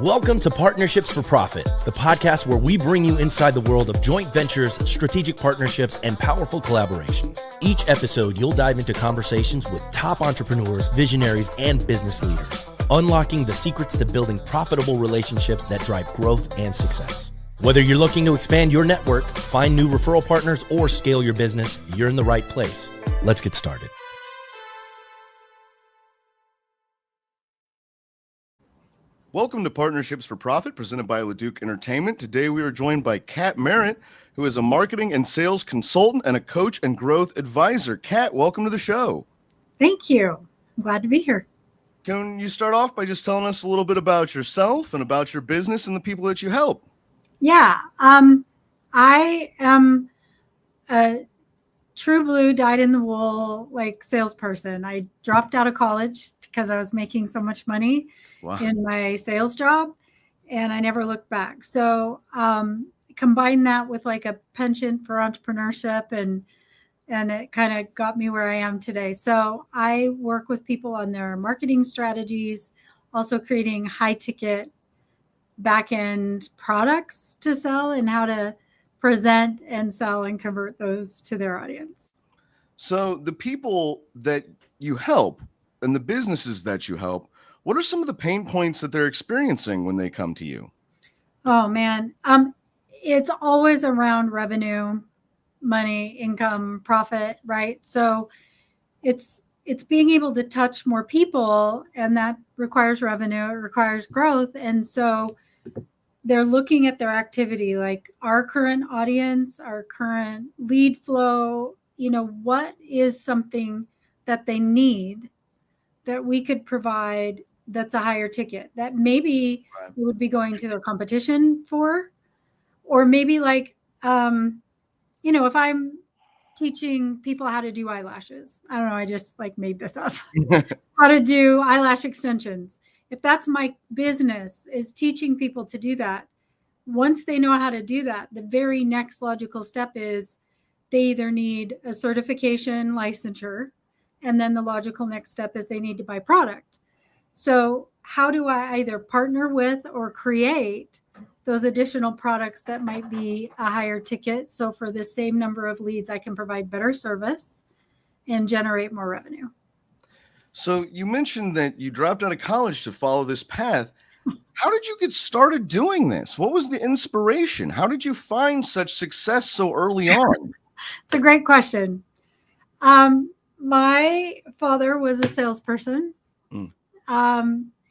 Welcome to Partnerships for Profit, the podcast where we bring you inside the world of joint ventures, strategic partnerships, and powerful collaborations. Each episode, you'll dive into conversations with top entrepreneurs, visionaries, and business leaders, unlocking the secrets to building profitable relationships that drive growth and success. Whether you're looking to expand your network, find new referral partners, or scale your business, you're in the right place. Let's get started. Welcome to Partnerships for Profit, presented by LeDuc Entertainment. Today we are joined by Kat Merritt, who is a marketing and sales consultant and a coach and growth advisor. Kat, welcome to the show. Thank you. I'm glad to be here. Can you start off by just telling us a little bit about yourself and about your business and the people that you help? Yeah, I am a true blue, dyed-in-the-wool salesperson. I dropped out of college because I was making so much money in my sales job, and I never looked back. So combine that with a penchant for entrepreneurship, and it kind of got me where I am today. So I work with people on their marketing strategies, also creating high-ticket back-end products to sell and how to present and sell and convert those to their audience. So the people that you help and the businesses that you help, what are some of the pain points that they're experiencing when they come to you? Oh, man. It's always around revenue, money, income, profit, right? So it's being able to touch more people, and that requires revenue, it requires growth. And so they're looking at their activity, like our current audience, our current lead flow, what is something that they need that we could provide that's a higher ticket that maybe we would be going to their competition for, or maybe if I'm teaching people how to do eyelashes, I don't know, I just made this up, how to do eyelash extensions. If that's my business, is teaching people to do that, once they know how to do that, the very next logical step is they either need a certification licensure, and then the logical next step is they need to buy product. So how do I either partner with or create those additional products that might be a higher ticket? So for the same number of leads, I can provide better service and generate more revenue. So you mentioned that you dropped out of college to follow this path. How did you get started doing this? What was the inspiration? How did you find such success so early on? It's a great question. My father was a salesperson,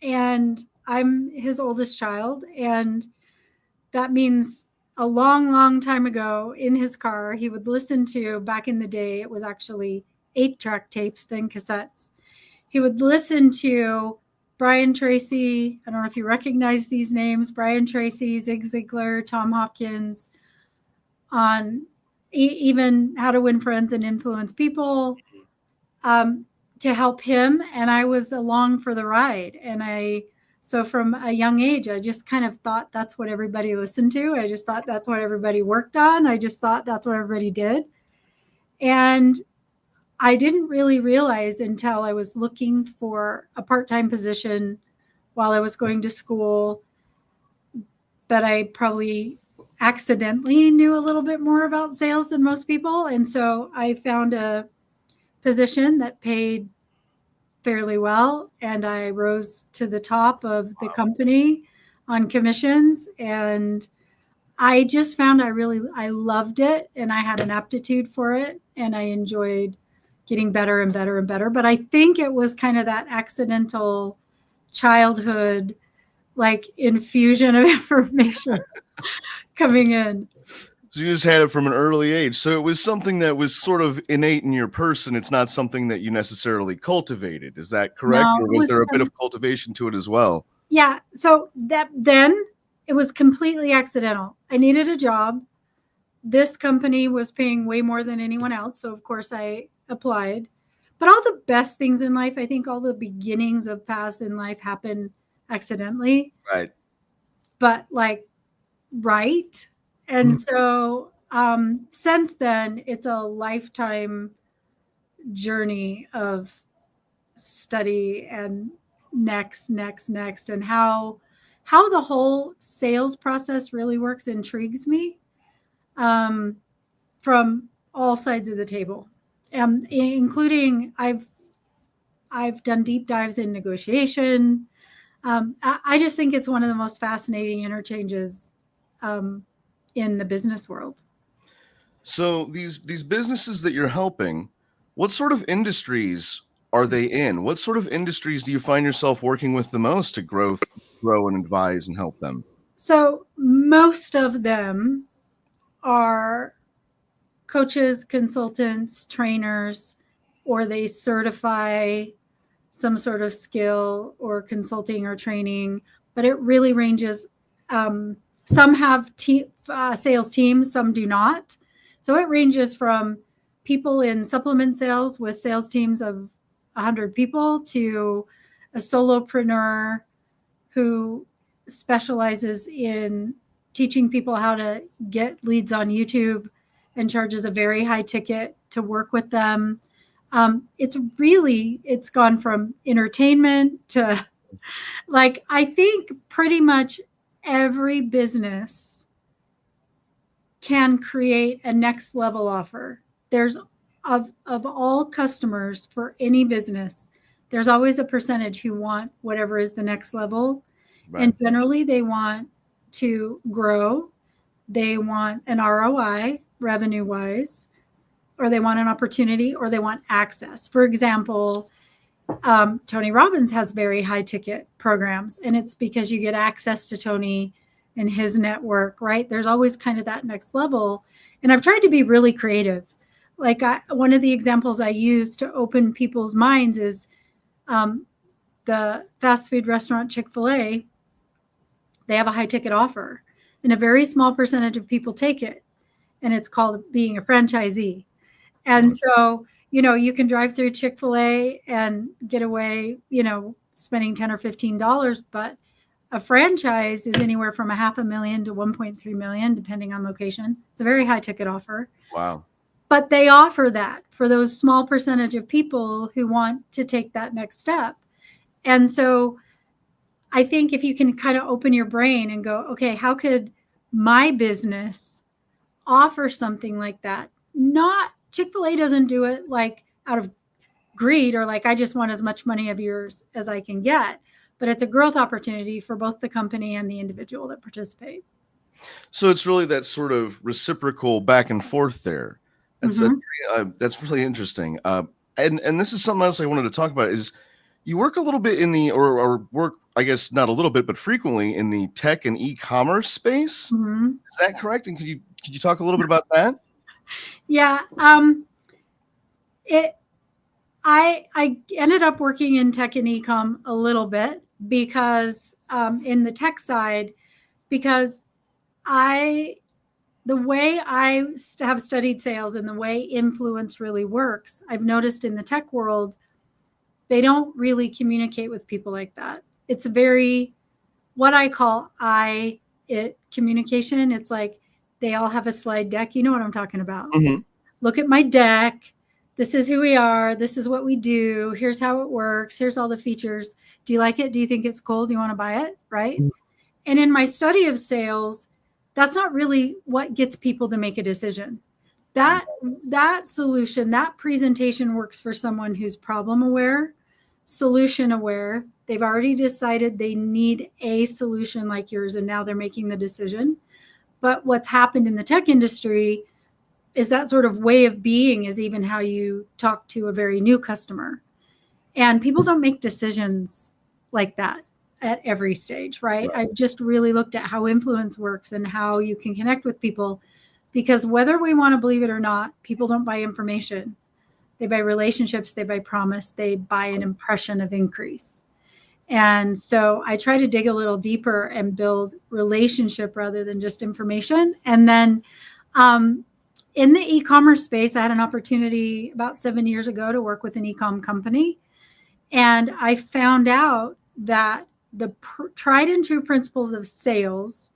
and I'm his oldest child. And that means a long, long time ago in his car, he would listen to, back in the day, it was actually 8-track tapes, then cassettes. He would listen to Brian Tracy. I don't know if you recognize these names, Brian Tracy, Zig Ziglar, Tom Hopkins, on even How to Win Friends and Influence People, to help him. And I was along for the ride. And so from a young age, I just kind of thought that's what everybody listened to. I just thought that's what everybody worked on. I just thought that's what everybody did. And I didn't really realize until I was looking for a part-time position while I was going to school that I probably accidentally knew a little bit more about sales than most people. And so I found a position that paid fairly well, and I rose to the top of the company on commissions. And I just found I loved it, and I had an aptitude for it, and I enjoyed getting better and better and better. But I think it was kind of that accidental childhood, infusion of information coming in. So you just had it from an early age. So it was something that was sort of innate in your person. It's not something that you necessarily cultivated. Is that correct? No, or was there a bit of cultivation to it as well? Yeah. So then it was completely accidental. I needed a job. This company was paying way more than anyone else. So of course I applied. But all the best things in life, I think all the beginnings of paths in life happen accidentally. Right. But right. And so since then, it's a lifetime journey of study and next, and how how the whole sales process really works intrigues me, from all sides of the table, including I've done deep dives in negotiation. I just think it's one of the most fascinating interchanges in the business world. So these businesses that you're helping, what sort of industries are they in? What sort of industries do you find yourself working with the most to grow and advise and help them? So most of them are coaches, consultants, trainers, or they certify some sort of skill or consulting or training, but it really ranges. Some have sales teams, some do not. So it ranges from people in supplement sales with sales teams of 100 people to a solopreneur who specializes in teaching people how to get leads on YouTube and charges a very high ticket to work with them. It's gone from entertainment to like, I think pretty much every business can create a next level offer. There's of all customers for any business, there's always a percentage who want whatever is the next level. Right. And generally they want to grow. They want an ROI revenue wise, or they want an opportunity, or they want access. For example, Tony Robbins has very high ticket programs, and it's because you get access to Tony and his network, right? There's always kind of that next level. And I've tried to be really creative. Like one of the examples I use to open people's minds is the fast food restaurant Chick-fil-A. They have a high ticket offer, and a very small percentage of people take it. And it's called being a franchisee. And so, you can drive through Chick-fil-A and get away, spending $10 or $15, but a franchise is anywhere from $500,000 to $1.3 million, depending on location. It's a very high ticket offer. Wow. But they offer that for those small percentage of people who want to take that next step. And so I think if you can kind of open your brain and go, okay, how could my business offer something like that? Not Chick-fil-A doesn't do it like out of greed or like, I just want as much money of yours as I can get, but it's a growth opportunity for both the company and the individual that participate. So it's really that sort of reciprocal back and forth there. That's that's really interesting. And this is something else I wanted to talk about is you work a little bit in the, or work, I guess not a little bit, but frequently in the tech and e-commerce space. Mm-hmm. Is that correct? And could you talk a little bit about that? Yeah. I ended up working in tech and e-com a little bit because in the tech side, because the way I have studied sales and the way influence really works, I've noticed in the tech world, they don't really communicate with people like that. It's a very, what I call it communication. It's like they all have a slide deck. You know what I'm talking about. Mm-hmm. Look at my deck. This is who we are. This is what we do. Here's how it works. Here's all the features. Do you like it? Do you think it's cool? Do you want to buy it? Right. Mm-hmm. And in my study of sales, that's not really what gets people to make a decision. That solution, that presentation works for someone who's problem aware, solution aware. They've already decided they need a solution like yours, and now they're making the decision. But what's happened in the tech industry is that sort of way of being is even how you talk to a very new customer. And people don't make decisions like that at every stage, right? I've just really looked at how influence works and how you can connect with people, because whether we want to believe it or not, people don't buy information. They buy relationships, they buy promise, they buy an impression of increase. And so I try to dig a little deeper and build relationship rather than just information. And then in the e-commerce space, I had an opportunity about 7 years ago to work with an e-com company. And I found out that the tried and true principles of sales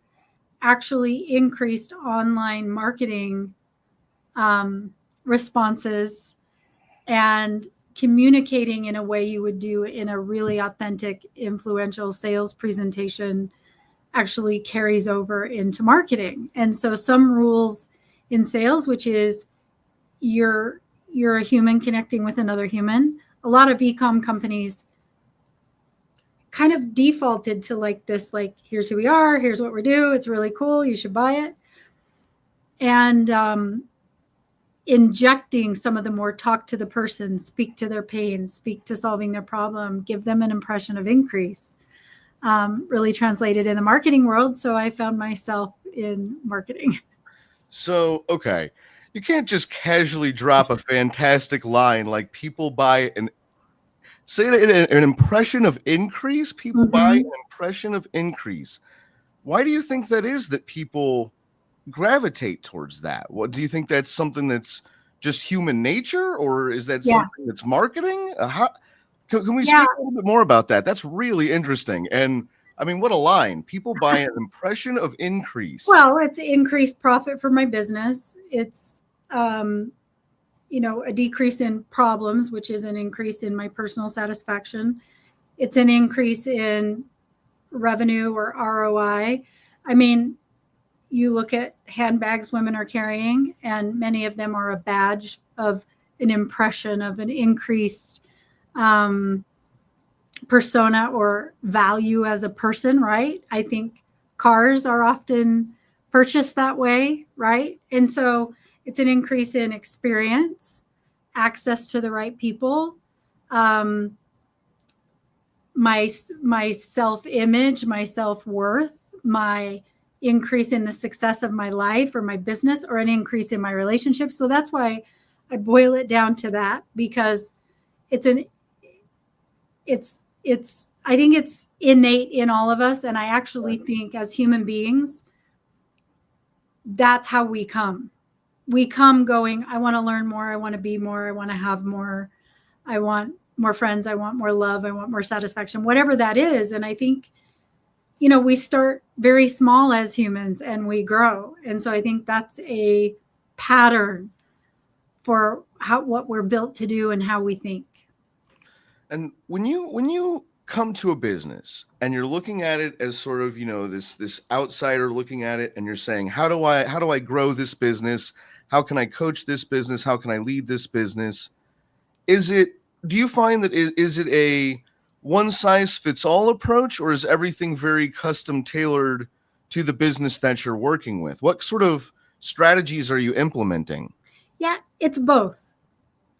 actually increased online marketing responses and communicating in a way you would do in a really authentic, influential sales presentation actually carries over into marketing. And so some rules in sales, which is you're a human connecting with another human. A lot of e-com companies kind of defaulted to like this, like, here's who we are, here's what we do, it's really cool, you should buy it. And injecting some of the more talk to the person, speak to their pain, speak to solving their problem, give them an impression of increase, really translated in the marketing world. So I found myself in marketing. So, okay, you can't just casually drop a fantastic line like people buy an impression of increase. People buy an impression of increase. Why do you think that is, that people gravitate towards that? What do you think, that's something that's just human nature, or is that something that's marketing? Can we speak a little bit more about that? That's really interesting. And I mean, what a line. People buy an impression of increase. Well, it's increased profit for my business. It's, a decrease in problems, which is an increase in my personal satisfaction. It's an increase in revenue or ROI. I mean, you look at handbags women are carrying, and many of them are a badge of an impression of an increased persona or value as a person, right? I think cars are often purchased that way, right? And so it's an increase in experience, access to the right people, my self-image, my self-worth, my increase in the success of my life or my business, or an increase in my relationship. So that's why I boil it down to that, because I think it's innate in all of us. And I actually think as human beings, that's how we come. We come going, I want to learn more. I want to be more. I want to have more. I want more friends. I want more love. I want more satisfaction, whatever that is. And I think, we start very small as humans and we grow. And so I think that's a pattern for what we're built to do and how we think. And when you come to a business and you're looking at it as sort of, this outsider looking at it, and you're saying, how do I grow this business? How can I coach this business? How can I lead this business? Do you find that is it a one size fits all approach, or is everything very custom tailored to the business that you're working with? What sort of strategies are you implementing? Yeah, it's both.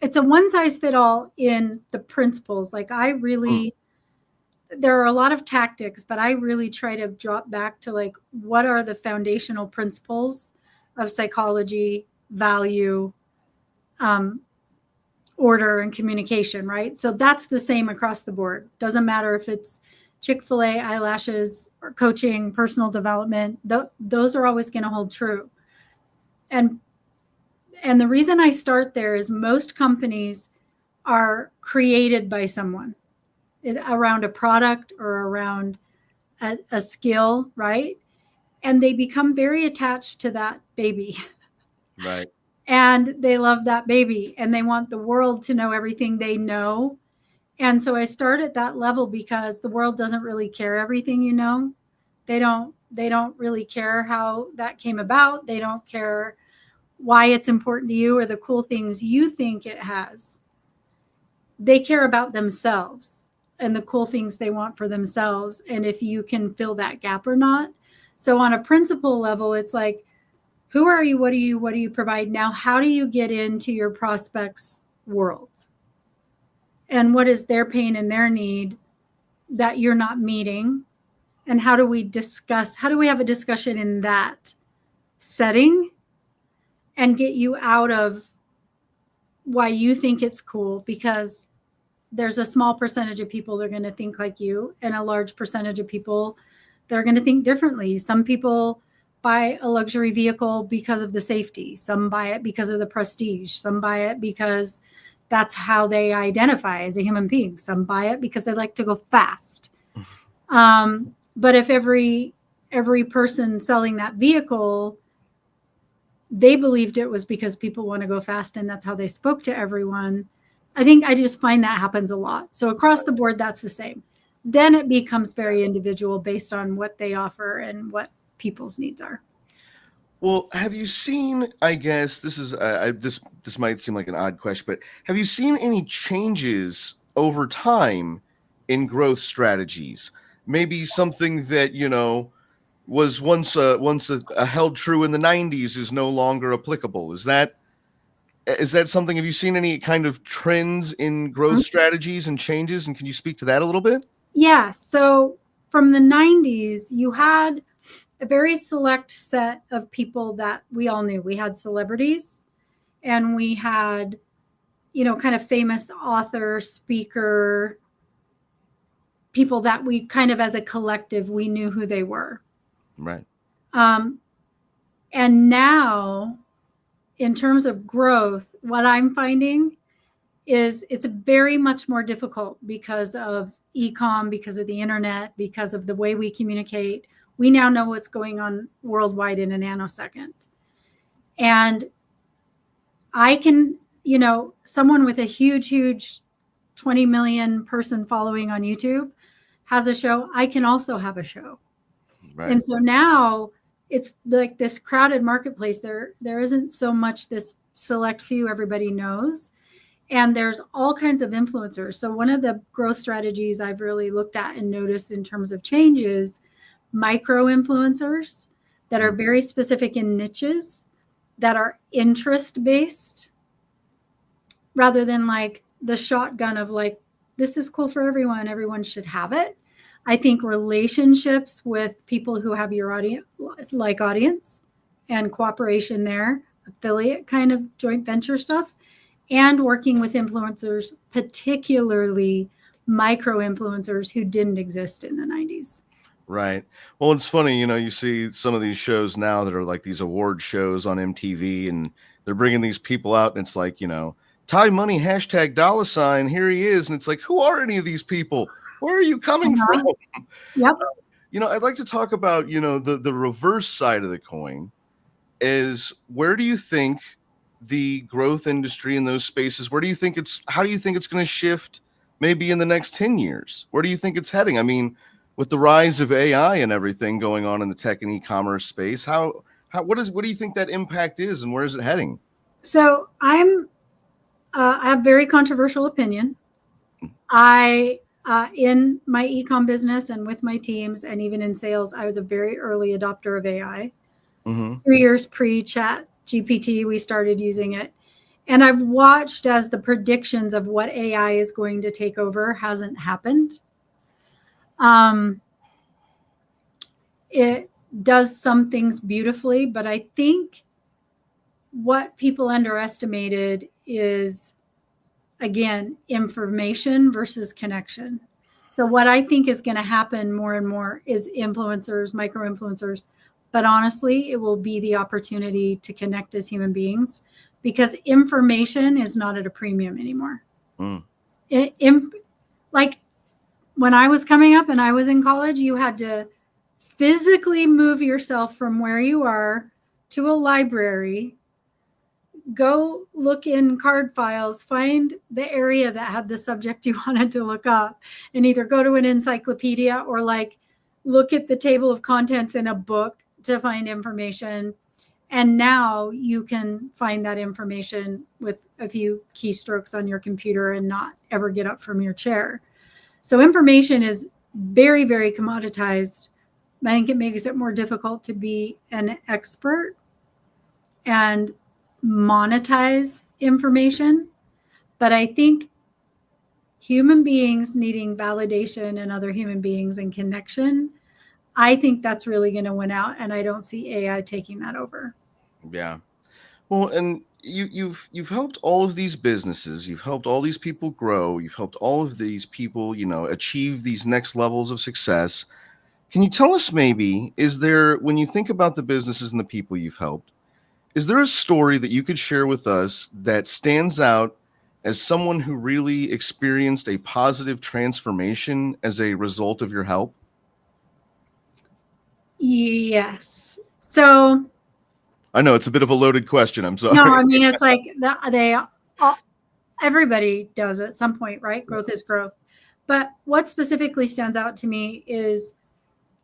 It's a one size fit all in the principles. Like there are a lot of tactics, but I really try to drop back to like, what are the foundational principles of psychology, value, order, and communication, right? So that's the same across the board. Doesn't matter if it's Chick-fil-A, eyelashes, or coaching, personal development. Those are always going to hold true. And the reason I start there is most companies are created by someone around a product or around a skill, right? And they become very attached to that baby. Right. And they love that baby and they want the world to know everything they know. And so I start at that level because the world doesn't really care everything you know. They don't really care how that came about. They don't care why it's important to you or the cool things you think it has. They care about themselves and the cool things they want for themselves, and if you can fill that gap or not. So on a principle level, it's like, who are you? What do you provide? Now, how do you get into your prospects' world? And what is their pain and their need that you're not meeting? And how do we have a discussion in that setting and get you out of why you think it's cool? Because there's a small percentage of people that are going to think like you, and a large percentage of people that are going to think differently. Some people buy a luxury vehicle because of the safety. Some buy it because of the prestige. Some buy it because that's how they identify as a human being. Some buy it because they like to go fast. But if every person selling that vehicle, they believed it was because people want to go fast and that's how they spoke to everyone, I just find that happens a lot. So across the board, that's the same. then it becomes very individual based on what they offer and what people's needs are. Well, have you seen, I guess this is this might seem like an odd question, but have you seen any changes over time in growth strategies? Maybe something that, was once a held true in the 90s is no longer applicable. Is that something? Have you seen any kind of trends in growth strategies and changes? And can you speak to that a little bit? Yeah. So from the 90s, you had a very select set of people that we all knew. We had celebrities and we had, kind of famous author, speaker, people that we kind of as a collective, we knew who they were. Right. And now, in terms of growth, what I'm finding is it's very much more difficult because of e-com, because of the internet, because of the way we communicate. We now know what's going on worldwide in a nanosecond. And I can, someone with a huge 20 million person following on YouTube has a show. I can also have a show. Right. And so now it's like this crowded marketplace. There isn't so much this select few everybody knows. And there's all kinds of influencers. So one of the growth strategies I've really looked at and noticed in terms of changes, micro influencers that are very specific in niches, that are interest based, rather than like the shotgun of like, this is cool for everyone, everyone should have it. I think relationships with people who have your audience and cooperation there, affiliate kind of joint venture stuff, and working with influencers, particularly micro influencers who didn't exist in the 90s. Right. Well, it's funny, you see some of these shows now that are like these award shows on MTV, and they're bringing these people out, and it's like, Ty Money #$, here he is. And it's like, who are any of these people? Where are you coming from? Yep. I'd like to talk about, the reverse side of the coin is, where do you think the growth industry in those spaces, how do you think it's going to shift maybe in the next 10 years? Where do you think it's heading? I mean, with the rise of AI and everything going on in the tech and e-commerce space, what do you think that impact is, and where is it heading? So I have very controversial opinion. In my e-com business and with my teams and even in sales, I was a very early adopter of AI. 2 years pre-Chat GPT, we started using it. And I've watched as the predictions of what AI is going to take over hasn't happened. It does some things beautifully, but I think what people underestimated is, again, information versus connection. So what I think is going to happen more and more is influencers, micro influencers, but honestly, it will be the opportunity to connect as human beings, because information is not at a premium anymore. Like when I was coming up and I was in college, you had to physically move yourself from where you are to a library, go look in card files, find the area that had the subject you wanted to look up, and either go to an encyclopedia or like look at the table of contents in a book to find information. And now you can find that information with a few keystrokes on your computer and not ever get up from your chair. So information is very, very commoditized. I think it makes it more difficult to be an expert and monetize information. But I think human beings needing validation and other human beings and connection, I think that's really going to win out. And I don't see AI taking that over. Yeah. Well, and you've helped all of these businesses, you've helped all these people grow, you've helped all of these people, achieve these next levels of success. Can you tell us, maybe, is there, when you think about the businesses and the people you've helped, is there a story that you could share with us that stands out as someone who really experienced a positive transformation as a result of your help? Yes. So I know it's a bit of a loaded question. I'm sorry. No, I mean, it's like everybody does at some point, right? Growth is growth. But what specifically stands out to me is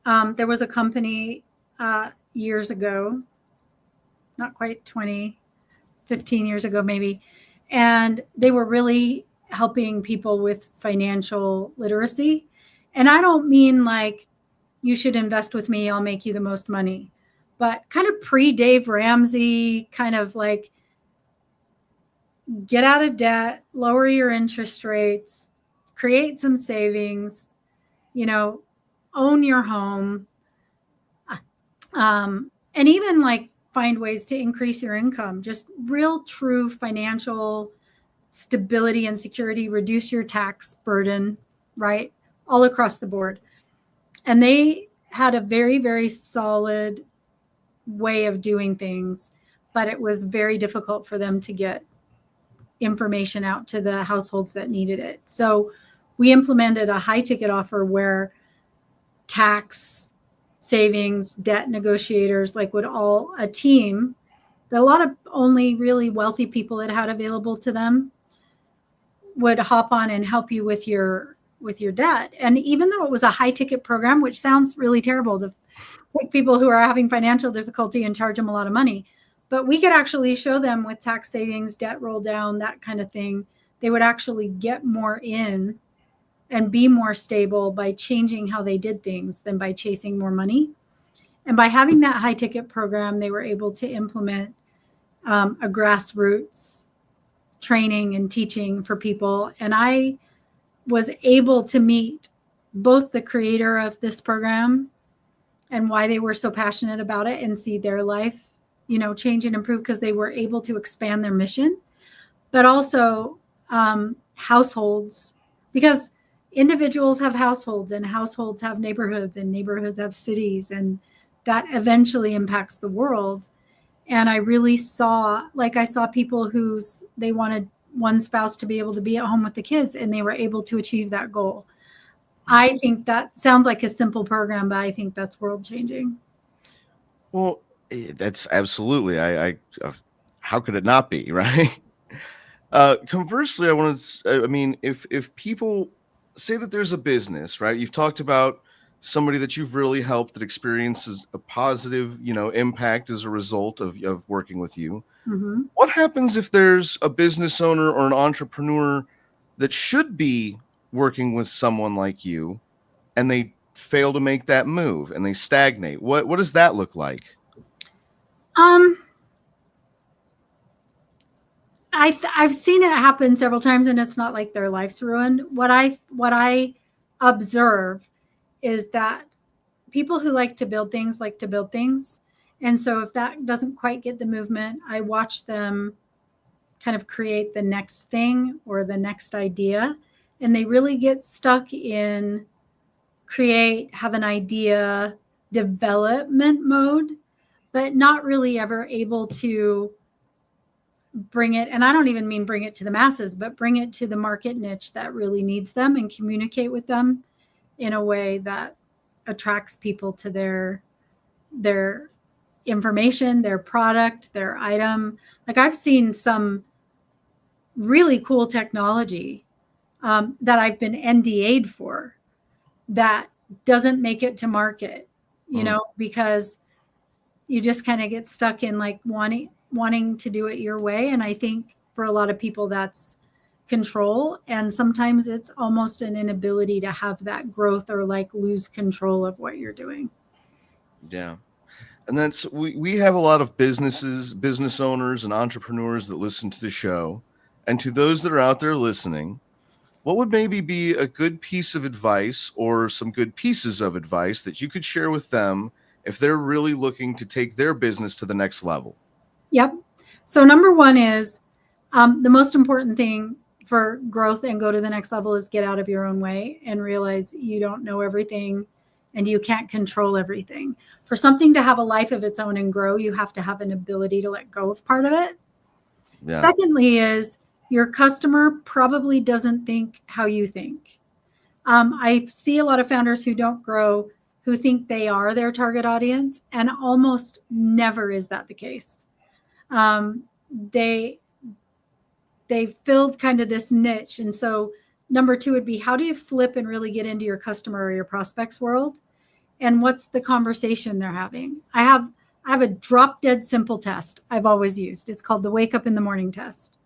there was a company years ago, not quite 20, 15 years ago maybe, and they were really helping people with financial literacy. And I don't mean like, you should invest with me, I'll make you the most money, but kind of pre-Dave Ramsey, kind of like, get out of debt, lower your interest rates, create some savings, own your home, and even like find ways to increase your income, just real true financial stability and security, reduce your tax burden, right? All across the board. And they had a very, very solid way of doing things, but it was very difficult for them to get information out to the households that needed it. So we implemented a high ticket offer where tax, savings, debt negotiators, like a team that a lot of only really wealthy people had available to them would hop on and help you with your debt. And even though it was a high ticket program, which sounds really terrible to take people who are having financial difficulty and charge them a lot of money, but we could actually show them with tax savings, debt roll down, that kind of thing. They would actually get more in and be more stable by changing how they did things than by chasing more money. And by having that high ticket program, they were able to implement a grassroots training and teaching for people. And I was able to meet both the creator of this program and why they were so passionate about it, and see their life, change and improve, because they were able to expand their mission, but also households, because individuals have households, and households have neighborhoods, and neighborhoods have cities, and that eventually impacts the world. And I really saw people they wanted one spouse to be able to be at home with the kids, and they were able to achieve that goal. I think that sounds like a simple program, but I think that's world changing. Well, that's absolutely. I how could it not be, right? Conversely, if people say that there's a business, right? You've talked about somebody that you've really helped that experiences a positive, impact as a result of working with you. Mm-hmm. What happens if there's a business owner or an entrepreneur that should be working with someone like you, and they fail to make that move and they stagnate? What does that look like? I've seen it happen several times, and it's not like their life's ruined. What I observe is that people who like to build things. And so if that doesn't quite get the movement, I watch them kind of create the next thing or the next idea. And they really get stuck in have an idea, development mode, but not really ever able to bring it. And I don't even mean bring it to the masses, but bring it to the market niche that really needs them, and communicate with them in a way that attracts people to their information, their product, their item. Like, I've seen some really cool technology that I've been NDA'd for that doesn't make it to market, because you just kind of get stuck in like wanting to do it your way. And I think for a lot of people that's control, and sometimes it's almost an inability to have that growth or like lose control of what you're doing. Yeah. And that's, we have a lot of business owners and entrepreneurs that listen to the show. And to those that are out there listening, what would maybe be a good piece of advice or some good pieces of advice that you could share with them if they're really looking to take their business to the next level? Yep. So number one is the most important thing for growth and go to the next level is get out of your own way and realize you don't know everything and you can't control everything. For something to have a life of its own and grow, you have to have an ability to let go of part of it. Yeah. Secondly is your customer probably doesn't think how you think. I see a lot of founders who don't grow who think they are their target audience, and almost never is that the case. They filled kind of this niche, and so Number 2 would be, how do you flip and really get into your customer or your prospect's world? And what's the conversation they're having? I have a drop dead simple test I've always used. It's called the wake up in the morning test.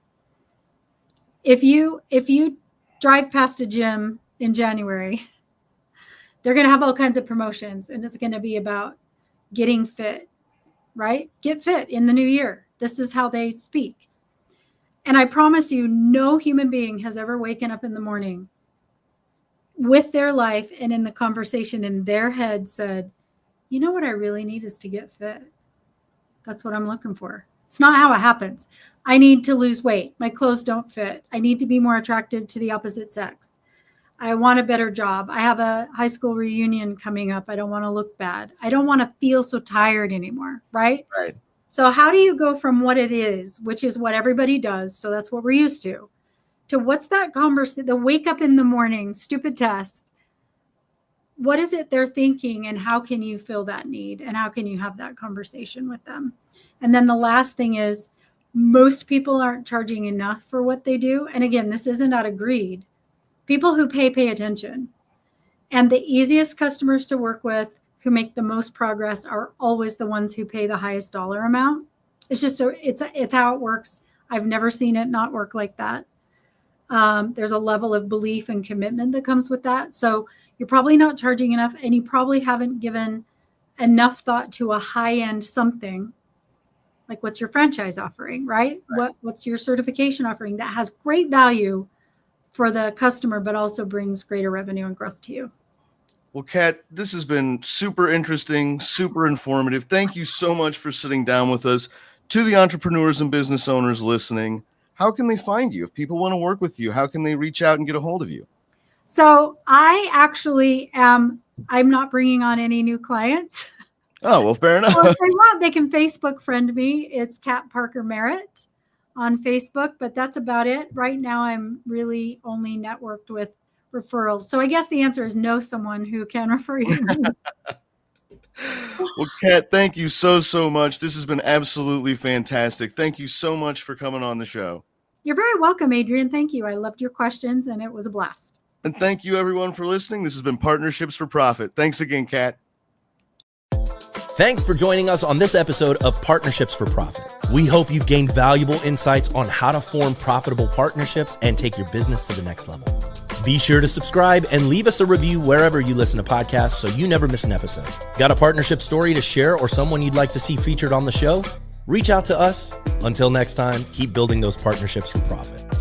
If you drive past a gym in January, they're going to have all kinds of promotions, and it's going to be about getting fit, right? Get fit in the new year. This is how they speak. And I promise you, no human being has ever waken up in the morning with their life and in the conversation in their head said, you know what I really need is to get fit. That's what I'm looking for. It's not how it happens. I need to lose weight. My clothes don't fit. I need to be more attractive to the opposite sex. I want a better job. I have a high school reunion coming up. I don't want to look bad. I don't want to feel so tired anymore, right? Right. So how do you go from what it is, which is what everybody does, so that's what we're used to what's that conversation, the wake up in the morning, stupid test. What is it they're thinking, and how can you fill that need, and how can you have that conversation with them? And then the last thing is, most people aren't charging enough for what they do. And again, this isn't out of greed. People who pay attention. And the easiest customers to work with who make the most progress are always the ones who pay the highest dollar amount. It's just, it's how it works. I've never seen it not work like that. There's a level of belief and commitment that comes with that. So you're probably not charging enough, and you probably haven't given enough thought to a high-end something. Like, what's your franchise offering, right? What's your certification offering that has great value for the customer, but also brings greater revenue and growth to you? Well, Kat, this has been super interesting, super informative. Thank you so much for sitting down with us. To the entrepreneurs and business owners listening, how can they find you? If people want to work with you, how can they reach out and get a hold of you? So I actually I'm not bringing on any new clients. Oh, well, fair enough. Well, if they want, they can Facebook friend me. It's Kat Parker Merritt on Facebook, but that's about it. Right now, I'm really only networked with referrals. So I guess the answer is know someone who can refer you to me. Well, Kat, thank you so much. This has been absolutely fantastic. Thank you so much for coming on the show. You're very welcome, Adrian. Thank you. I loved your questions, and it was a blast. And thank you, everyone, for listening. This has been Partnerships for Profit. Thanks again, Kat. Thanks for joining us on this episode of Partnerships for Profit. We hope you've gained valuable insights on how to form profitable partnerships and take your business to the next level. Be sure to subscribe and leave us a review wherever you listen to podcasts so you never miss an episode. Got a partnership story to share or someone you'd like to see featured on the show? Reach out to us. Until next time, keep building those partnerships for profit.